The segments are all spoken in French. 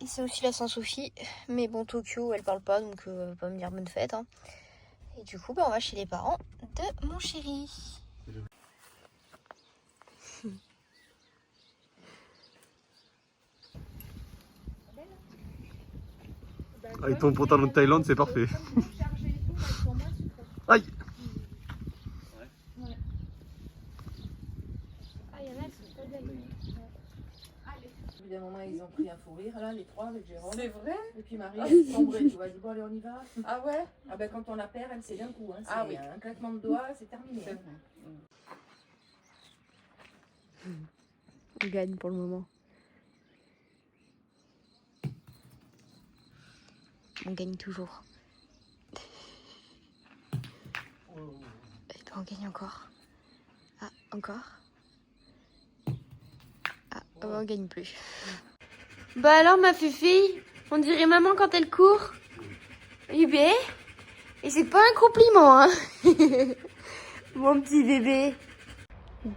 Et c'est aussi la Saint-Sophie. Mais bon, Tokyo, elle parle pas, donc elle va pas me dire bonne fête. Hein. Et du coup, on va chez les parents de mon chéri. Avec ton pantalon de Thaïlande, c'est parfait. Aïe! D'un moment, ils ont pris un fou rire, là, les trois, avec Jérôme. C'est vrai? Et puis Marie, elle est sombrée, tu vois. Elle dit, bon, allez, on y va. Ah ouais? Ah ben, quand on la perd, elle, c'est d'un coup. Hein. Ah oui. Un claquement de doigts, c'est terminé. C'est vrai. On gagne pour le moment. On gagne toujours. Et ben on gagne encore. Ah, encore. Ah, on gagne plus. Bah alors ma fufille, on dirait maman quand elle court. Bébé. Et c'est pas un compliment, hein. Mon petit bébé.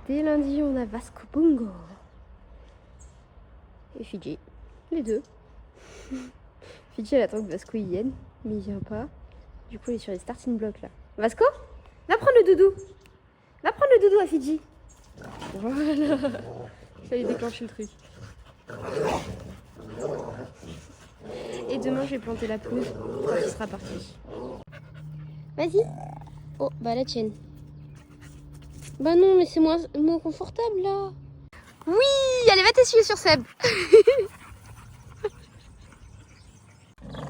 Dès lundi, on a Vasco Bungo. Et Fidji. Les deux. Fidji, elle attend que Vasco y vienne, mais il vient pas. Du coup, elle est sur les starting blocks là. Vasco, va prendre le doudou. Va prendre le doudou à Fidji. Voilà. Fallait déclencher le truc. Et demain, je vais planter la pelouse quand il sera parti. Vas-y. Oh, bah la tienne. Bah non, mais c'est moins confortable là. Oui, allez, va t'essuyer sur Seb.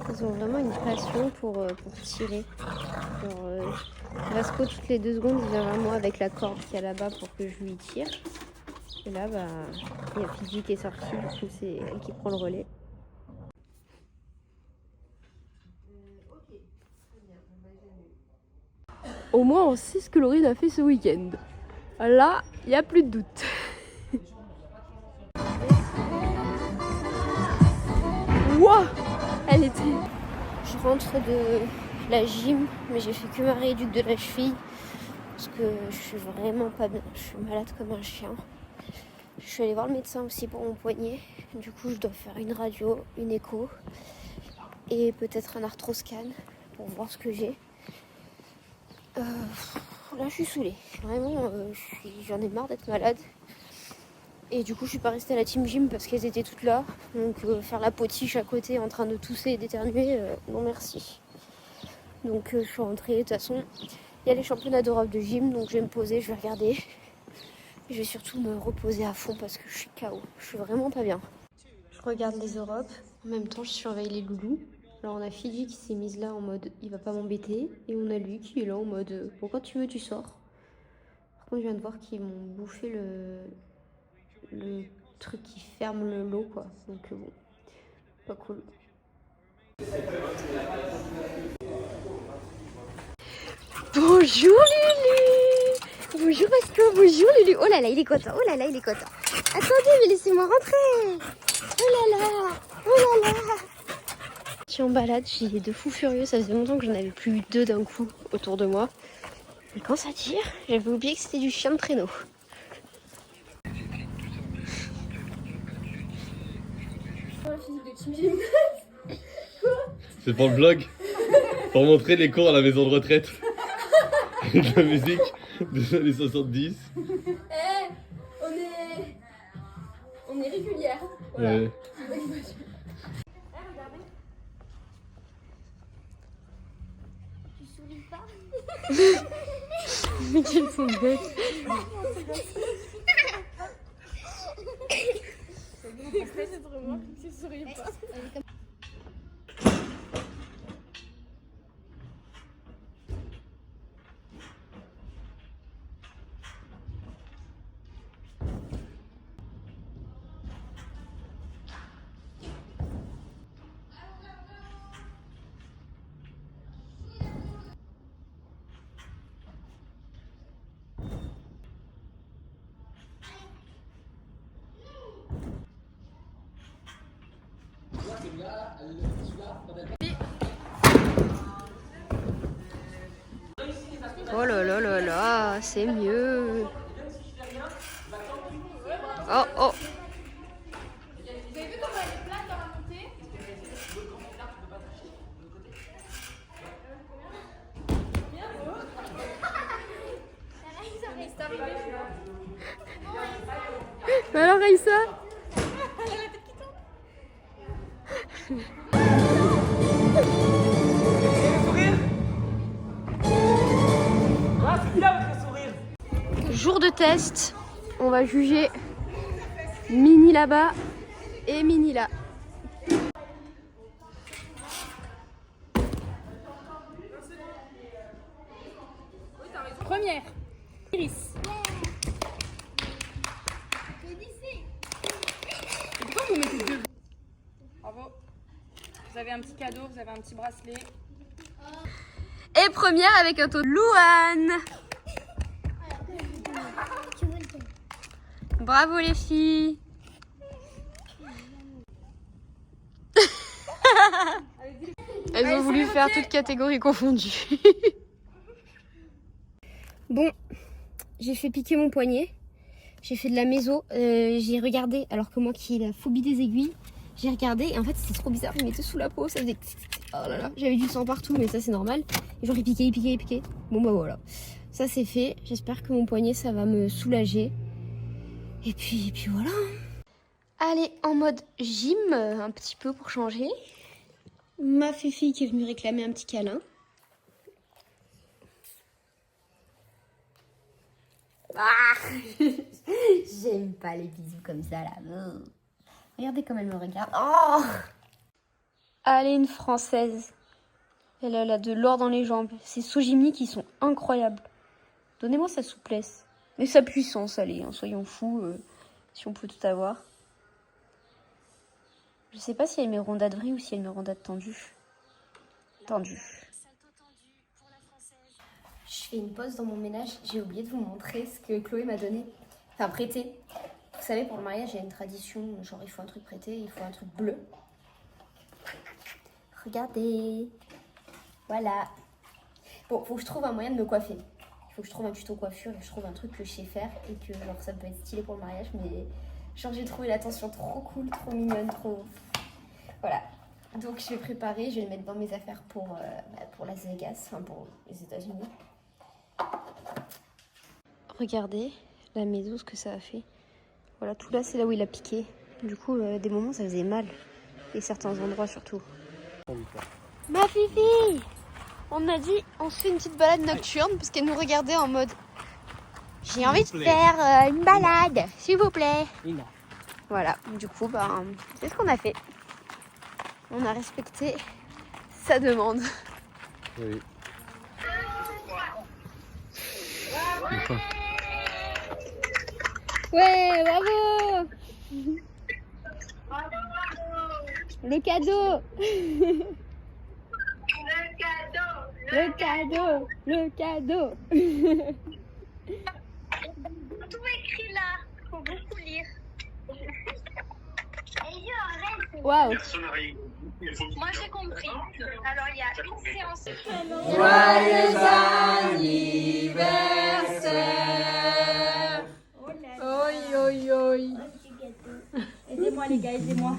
Ils ont vraiment une passion pour tirer. Vasco, toutes les 2 secondes, il vient vers moi avec la corde qu'il y a là-bas pour que je lui tire. Et là, bah, il y a Fidji qui est sorti, du coup, c'est elle qui prend le relais. Au moins, on sait ce que Laurine a fait ce week-end. Là, il n'y a plus de doute. Wouah, elle était... Je rentre de la gym, mais j'ai fait que ma rééduque de la cheville. Parce que je suis vraiment pas bien. Je suis malade comme un chien. Je suis allée voir le médecin aussi pour mon poignet. Du coup, je dois faire une radio, une écho. Et peut-être un arthroscan pour voir ce que j'ai. Là, je suis saoulée. Vraiment, j'en ai marre d'être malade. Et du coup, je suis pas restée à la team gym parce qu'elles étaient toutes là. Donc, faire la potiche à côté en train de tousser et d'éternuer, non merci. Donc, je suis rentrée. De toute façon, il y a les championnats d'Europe de gym. Donc, je vais me poser, je vais regarder. Je vais surtout me reposer à fond parce que je suis KO. Je suis vraiment pas bien. Je regarde les Europes. En même temps, je surveille les loulous. Alors, on a Fidji qui s'est mise là en mode il va pas m'embêter. Et on a lui qui est là en mode bon, quand tu veux, tu sors. Par contre, je viens de voir qu'ils m'ont bouffé le truc qui ferme le lot, quoi. Donc, bon, pas cool. Bonjour Lulu. Bonjour Vasco, bonjour Lulu. Oh là là, il est content, oh là là, il est content. Attendez, mais laissez-moi rentrer. Oh là là, oh là là. Je suis en balade, j'ai des 2 fous furieux. Ça faisait longtemps que j'en avais plus eu 2 d'un coup autour de moi. Et quand ça tire, j'avais oublié que c'était du chien de traîneau. C'est pour le vlog. Pour montrer les cours à la maison de retraite. Avec la musique des années 70. On est régulière. Voilà. Ouais. Tu souris pas. Mais qu'elles sont bêtes. Cette remarque, tu souris pas. Oh là là là là, c'est mieux. Oh oh. Vous avez vu comment elle est plate dans la montée? Raïssa. Jour de test, on va juger Mini là-bas et Mini là. Première, Iris. Pourquoi vous mettez deux? Bravo. Vous avez un petit cadeau, vous avez un petit bracelet. Et première avec un taux de Louane. Bravo les filles. Elles ont voulu faire toutes catégories confondues. Bon, j'ai fait piquer mon poignet. J'ai fait de la méso. J'ai regardé, alors que moi qui ai la phobie des aiguilles, j'ai regardé et en fait c'était trop bizarre. Il mettait sous la peau, ça faisait... Oh là là, j'avais du sang partout, mais ça c'est normal. Et genre il piquait. Bon bah voilà, ça c'est fait. J'espère que mon poignet ça va me soulager. Et puis voilà. Allez, en mode gym, un petit peu pour changer. Ma Fifi qui est venue réclamer un petit câlin. Ah j'aime pas les bisous comme ça là. Regardez comme elle me regarde. Oh allez, une française. Elle a de l'or dans les jambes. Ces Sojimni qui sont incroyables. Donnez-moi sa souplesse. Mais sa puissance, allez, hein, soyons fous. Si on peut tout avoir. Je sais pas si elle met rondade vrille ou si elle met rondade tendue. Tendue. Je fais une pause dans mon ménage. J'ai oublié de vous montrer ce que Chloé m'a donné. Enfin, prêté. Vous savez, pour le mariage, il y a une tradition. Genre, il faut un truc prêté, il faut un truc bleu. Regardez. Voilà. Bon, faut que je trouve un moyen de me coiffer. Il faut que je trouve un tuto coiffure et que je trouve un truc que je sais faire et que genre ça peut être stylé pour le mariage. Mais genre j'ai trouvé l'attention trop cool, trop mignonne, trop... Voilà. Donc je vais préparer, je vais le mettre dans mes affaires pour Las Vegas, enfin pour les États-Unis. Regardez la maison, ce que ça a fait. Voilà, tout là c'est là où il a piqué. Du coup, des moments ça faisait mal. Et certains endroits surtout. Ma Fifi! On a dit, on se fait une petite balade nocturne parce qu'elle nous regardait en mode j'ai envie de faire une balade, s'il vous plaît. Voilà, du coup, c'est ce qu'on a fait. On a respecté sa demande. Oui. Ouais, bravo! Le cadeau! Le cadeau. Tout écrit là, faut beaucoup lire. Waouh! Moi j'ai compris. Alors il y a une séance. Joyeux anniversaire! Oi. Aidez-moi les gars, aidez-moi.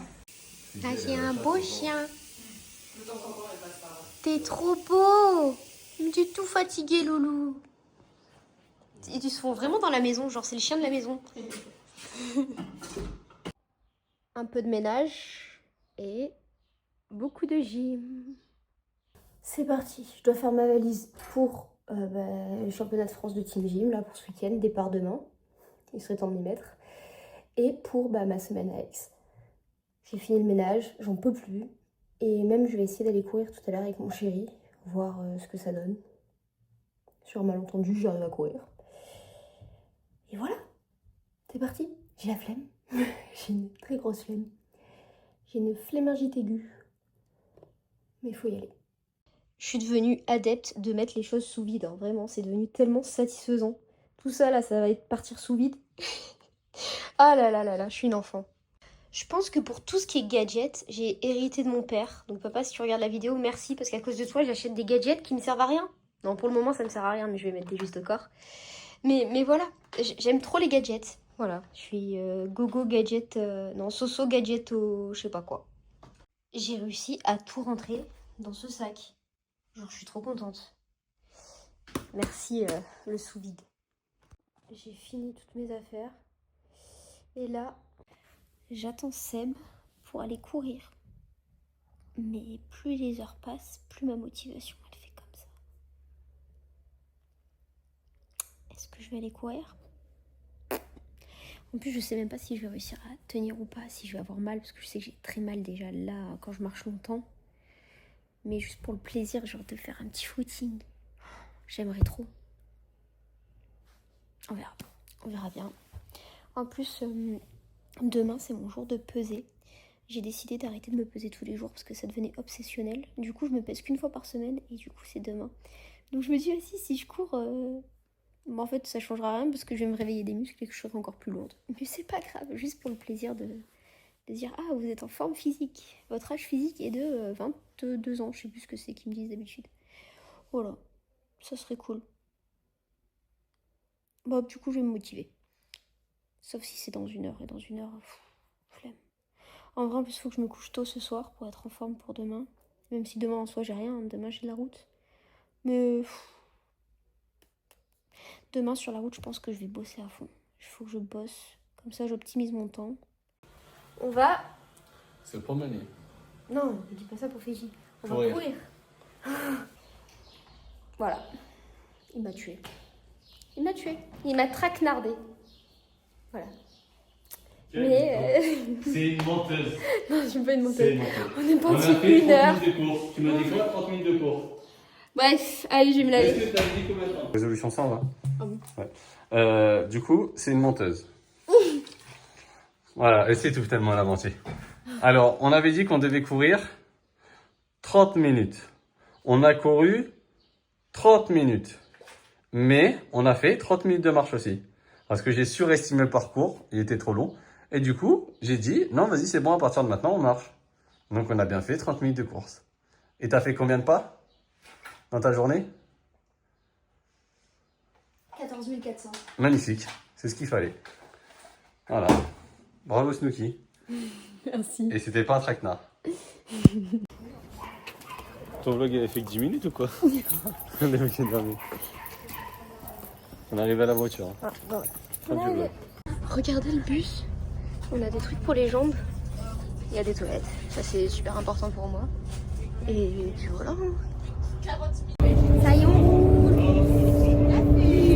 Ah, c'est un beau chien. T'es trop beau. T'es tout fatigué, Loulou. Ils se font vraiment dans la maison, genre c'est le chien de la maison. Un peu de ménage et beaucoup de gym. C'est parti, je dois faire ma valise pour le championnat de France de Team Gym, là pour ce week-end, départ demain. Il serait temps de m'y mettre. Et pour ma semaine à Aix. J'ai fini le ménage, j'en peux plus. Et même je vais essayer d'aller courir tout à l'heure avec mon chéri, voir ce que ça donne. Sur un malentendu, j'arrive à courir. Et voilà, c'est parti. J'ai la flemme, j'ai une très grosse flemme. J'ai une flémingite aiguë, mais il faut y aller. Je suis devenue adepte de mettre les choses sous vide, hein. Vraiment, c'est devenu tellement satisfaisant. Tout ça là, ça va être partir sous vide. Ah là, je suis une enfant. Je pense que pour tout ce qui est gadgets, j'ai hérité de mon père. Donc papa, si tu regardes la vidéo, merci, parce qu'à cause de toi, j'achète des gadgets qui ne servent à rien. Non, pour le moment, ça ne sert à rien, mais je vais mettre des justes au corps. Mais voilà, j'aime trop les gadgets. Voilà, je suis gogo gadget, non, soso gadget au je sais pas quoi. J'ai réussi à tout rentrer dans ce sac. Genre, je suis trop contente. Merci le sous-vide. J'ai fini toutes mes affaires. Et là, J'attends Seb pour aller courir. Mais plus les heures passent, plus ma motivation elle fait comme ça. Est-ce que je vais aller courir? En plus, je sais même pas si je vais réussir à tenir ou pas, si je vais avoir mal, parce que je sais que j'ai très mal déjà là quand je marche longtemps. Mais juste pour le plaisir, genre de faire un petit footing. J'aimerais trop. On verra bien. En plus, demain c'est mon jour de peser. J'ai décidé d'arrêter de me peser tous les jours parce que ça devenait obsessionnel. Du coup, je me pèse qu'une fois par semaine et du coup, c'est demain. Donc je me dis, si je cours, bon, en fait, ça changera rien parce que je vais me réveiller des muscles et que je serai encore plus lourde. Mais c'est pas grave, juste pour le plaisir de dire, ah, vous êtes en forme physique. Votre âge physique est de 22 ans, je sais plus ce que c'est qu'ils me disent d'habitude. Voilà, ça serait cool. Bon, du coup, je vais me motiver. Sauf si c'est dans 1 heure. Et dans 1 heure, flemme. En vrai, en plus, il faut que je me couche tôt ce soir pour être en forme pour demain. Même si demain, en soi, j'ai rien. Demain, j'ai de la route. Mais demain, sur la route, je pense que je vais bosser à fond. Il faut que je bosse. Comme ça, j'optimise mon temps. On va... Se promener. Non, ne dis pas ça pour Fiji. On va Courir. courir. Voilà. Il m'a tué. Il m'a traquenardé. Voilà. Mais... C'est une menteuse. Non, je suis pas une C'est menteuse. une menteuse. On est On a parti fait 1 heure. 30 minutes de cours. Tu m'as dit quoi? 30 minutes de cours. Bref, allez, je vais me laver. Est-ce que t'as dit combien de temps? Résolution 120. Ah bon? Ouais. Du coup, c'est une menteuse. Voilà, elle s'étouffe tellement elle a menti. Alors, on avait dit qu'on devait courir 30 minutes. On a couru 30 minutes. Mais on a fait 30 minutes de marche aussi. Parce que j'ai surestimé le parcours, il était trop long. Et du coup, j'ai dit, non, vas-y, c'est bon, à partir de maintenant, on marche. Donc, on a bien fait 30 minutes de course. Et t'as fait combien de pas dans ta journée? 14 400. Magnifique, c'est ce qu'il fallait. Voilà. Bravo Snooki. Merci. Et c'était pas un traquenard. Ton vlog il avait fait que 10 minutes ou quoi? On avait fait dernier. On arrive à la voiture. Hein. Fin du vlog. Regardez le bus. On a des trucs pour les jambes. Il y a des toilettes. Ça, c'est super important pour moi. Et puis voilà. Ça y est, on roule.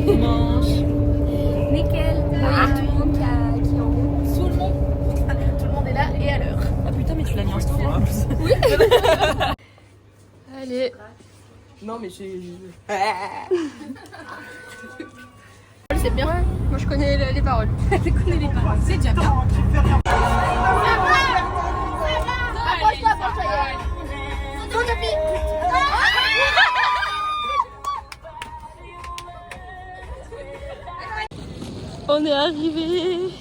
On mange. Nickel. Ah. Tout le monde qui est en route. Tout le monde est là et à l'heure. Ah putain, mais tu l'as mis en story en plus. Oui. Allez. Non, mais j'ai. C'est bien. Moi, je connais les paroles. Je connais les paroles. C'est déjà bien. On est arrivé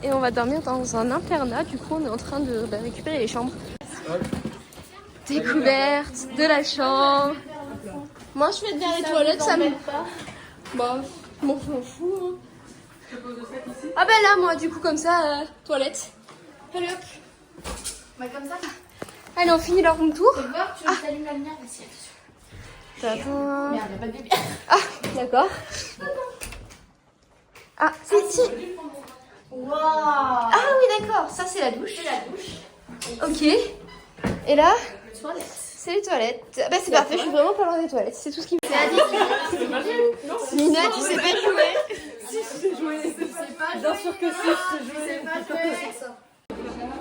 et on va dormir dans un internat. Du coup, on est en train de récupérer les chambres. Découverte de la chambre. Moi, je fais bien les toilettes, ça me pas. Bah, je m'en fous. Hein. Ah ben là, moi, du coup, comme ça, toilette. Allez hop. Bah comme ça. Allez, on finit leur room tour. Tu veux voir, tu allumes la lumière ici. Tadam. Merde, y'a pas de bébé. Ah, d'accord. Ah, si. Waouh. Ah oui, d'accord. Ça, c'est la douche. C'est la douche. Ok. Et là, Toilette. c'est les toilettes. Bah, c'est parfait, je suis vraiment pas loin des toilettes. C'est tout ce qui me fait. Nina, tu sais pas jouer. Si, je sais jouer. C'est pas Bien sûr que si, je sais jouer. C'est pas jouer.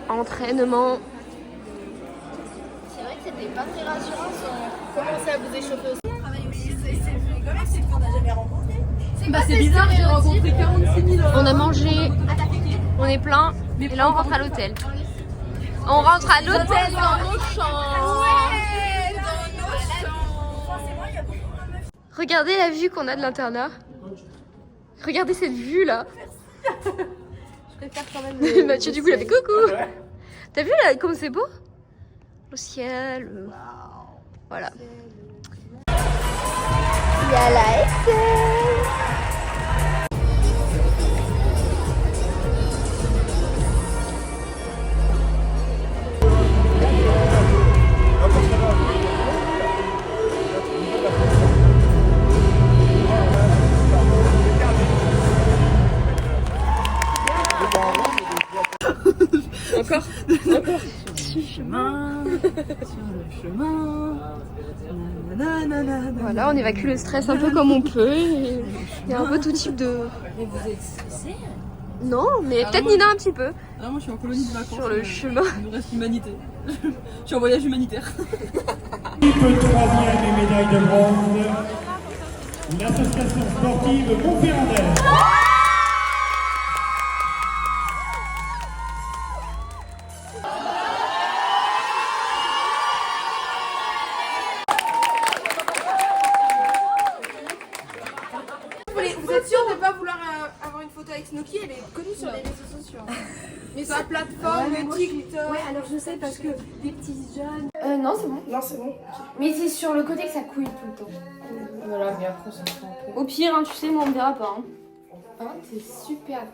Entraînement. C'est vrai que c'était pas très rassurant si on commençait à vous échauffer aussi. Bah, c'est bizarre, j'ai rencontré 46 000 On a mangé, on est plein, et là on rentre à l'hôtel. On rentre à l'hôtel dans nos chambres. Regardez la vue qu'on a de l'internat. Regardez cette vue là. Je préfère quand même. Mathieu du coup il a fait coucou. T'as vu là comme c'est beau? Le ciel. Voilà. Il y a la SL. Voilà, on évacue le stress un peu comme on peut. Et il y a un peu tout type de... Mais vous êtes stressé? Non, mais peut-être Nina un petit peu. Alors moi je suis en colonie de vacances. Sur le chemin. Il nous reste l'humanité. Je suis en voyage humanitaire. Troisième et médaille de bronze, l'association sportive Montferrandaise. Vous êtes sûr de ne pas vouloir avoir une photo avec Snooki? Elle est connue sur les réseaux sociaux. Mais sur la plateforme TikTok. Ouais, alors je sais parce que des petits jeunes. Non, c'est bon. Non, c'est bon. Mais c'est sur le côté que ça couille tout le temps. Voilà, mais après, ça fait un peu. Au pire, hein, tu sais, moi on me verra pas. Hein. Par contre, c'est super.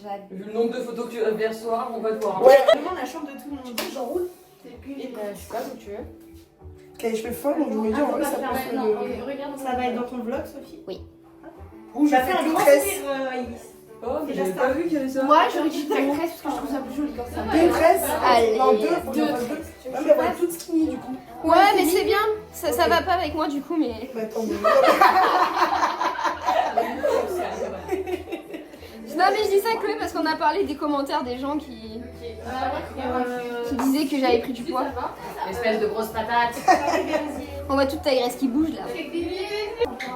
J'adore. Vu le nombre de photos que tu vas faire ce soir, on va te voir. Ouais, vraiment la chambre de tout le monde. J'enroule. Je sais pas où tu veux. Ok, je fais folle, donc je me dis en vrai, ça peut se Non, regarde. Ça va être dans ton vlog, Sophie? Oui. Ou je vais faire un grand sourire, Oh, mais j'avais pas vu qu'il y avait ça. Moi, j'aurais dit Pinterest parce que je trouve ça plus joli comme ça. Pinterest. Allez. Non, deux. Ah, mais on va être toutes skinny du coup. Ouais, mais c'est bien. Ça va pas avec moi du coup, mais... Bah, attends, mais... Non, mais je dis ça, Chloé, parce qu'on a parlé des commentaires des gens qui disaient que j'avais pris du poids. Espèce de grosse patate. On voit toute ta graisse qui bouge là.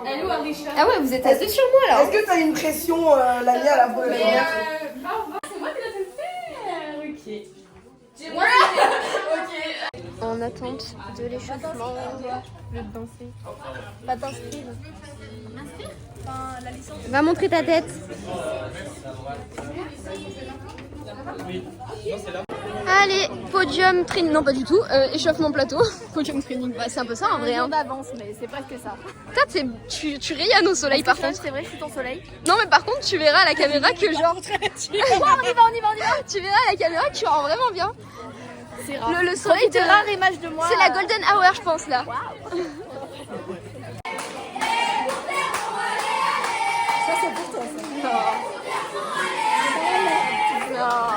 Elle ou Arisha? Ah ouais, vous êtes assis sur moi là. Est-ce que t'as une pression, la mienne à la première? C'est moi qui l'ai fait faire. Ok. En attente de l'échauffement. Je vais te danser. Pas t'inscrire. M'inscrire? Enfin, la licence. Va montrer ta tête. Allez, podium training. Non, pas du tout. Échauffement plateau. Podium training. Bah, c'est un peu ça en vrai. Hein. d'avance, mais c'est presque ça. Toi, tu rayonnes au soleil par contre. C'est vrai, je suis ton soleil. Non, mais par contre, tu verras à la caméra que genre. on y va. Tu verras à la caméra que tu rends vraiment bien. C'est rare. Le soleil te rare image de moi. C'est la golden hour, je pense là. Ça, c'est pour toi, ça. Non.